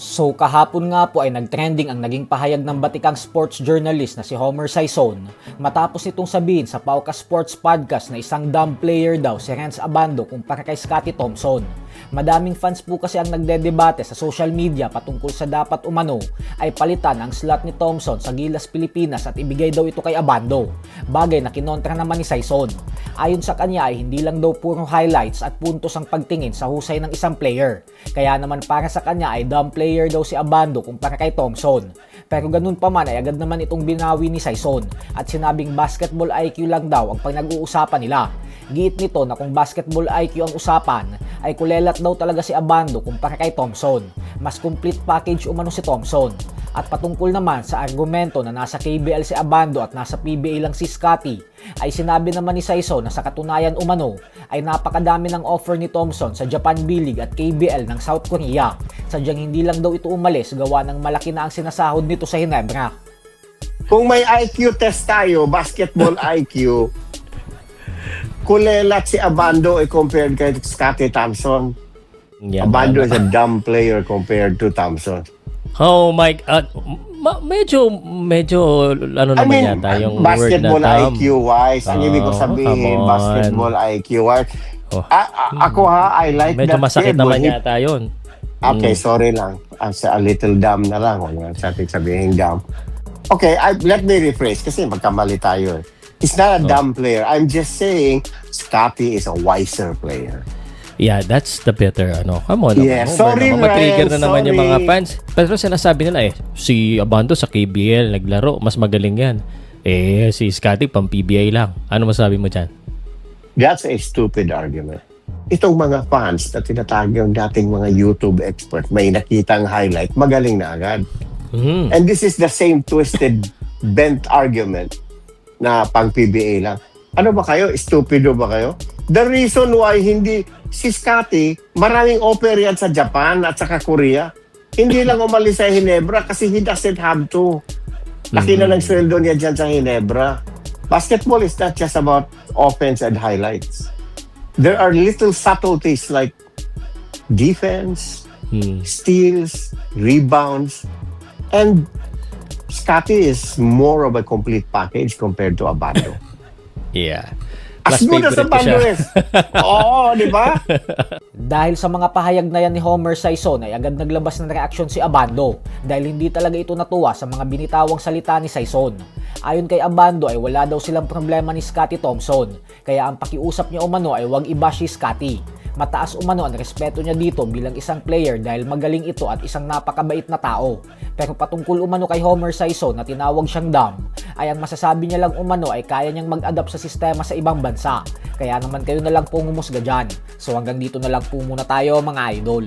So kahapon nga po ay nagtrending ang naging pahayag ng batikang sports journalist na si Homer Sison matapos itong sabihin sa Pauka Sports Podcast na isang dumb player daw si Renz Abando kumpara kay Scottie Thompson. Madaming fans po kasi ang nagdedebate sa social media patungkol sa dapat umano ay palitan ang slot ni Thompson sa Gilas Pilipinas at ibigay daw ito kay Abando, bagay na kinontra naman ni Sison. Ayon sa kanya ay hindi lang daw puro highlights at puntos ang pagtingin sa husay ng isang player, kaya naman para sa kanya ay dumb player daw si Abando kumpara kay Thompson. Pero ganun pa man ay agad naman itong binawi ni Sison at sinabing basketball IQ lang daw ang pinag-uusapan nila. Giit nito na kung basketball IQ ang usapan ay kulelat daw talaga si Abando kumpara kay Thompson. Mas complete package umano si Thompson. At patungkol naman sa argumento na nasa KBL si Abando at nasa PBA lang si Scottie, ay sinabi naman ni Sison na sa katunayan umano ay napakadami ng offer ni Thompson sa Japan B-League at KBL ng South Korea. Sadyang hindi lang daw ito umalis gawa ng malaki na ang sinasahod nito sa Hinebra. Kung may IQ test tayo, basketball IQ, kulelat si Abando compared kay Scottie Thompson. Yeah, Abando is a dumb player compared to Thompson. Oh my God. Medyo ano naman yata yung basketball word na dumb. IQ wise. Ang ibig ko sabihin, come on. basketball IQ wise. Oh. Ako I like Medyo that masakit kid. naman yata yun. Okay, sorry lang. As a little dumb na lang. Huwag sa ating sabihin dumb. Okay, let me rephrase kasi magkamali tayo. He's not a dumb player. I'm just saying Scottie is a wiser player. Yeah, that's the better ano. Come on. Yeah, sorry, mag-trigger na naman sorry. yung mga fans. Pero sinasabi nila si Abando sa KBL naglaro, mas magaling yan. Si Scottie pang PBA lang. Ano masabi mo dyan? That's a stupid argument. Itong mga fans na tinatawag yung dating mga YouTube expert, may nakitang highlight, magaling na agad. And this is the same twisted, bent argument na pang PBA lang. Ano ba kayo? Stupido ba kayo? The reason why hindi si Scottie, maraming offer yan sa Japan at saka Korea. Hindi lang umalis sa Hinebra kasi he doesn't have to. Laki na ng sweldo niya dyan sa Hinebra. Basketball is not just about offense and highlights. There are little subtleties like defense, steals, rebounds, and Scottie is more of a complete package compared to Abando. Yeah. As good as Abando is. Oo, di ba? Dahil sa mga pahayag na yan ni Homer Sison ay agad naglabas ng reaksyon si Abando dahil hindi talaga ito natuwa sa mga binitawang salita ni Sison. Ayon kay Abando ay wala daw silang problema ni Scottie Thompson, kaya ang pakiusap niya umano ay huwag i-bash si Scottie. Mataas umano ang respeto niya dito bilang isang player dahil magaling ito at isang napakabait na tao. Pero patungkol umano kay Homer Sison na tinawag siyang dumb, ay ang masasabi niya lang umano ay kaya niyang mag-adapt sa sistema sa ibang bansa. Kaya naman kayo na lang po ngumusga dyan. So hanggang dito na lang po muna tayo mga idol.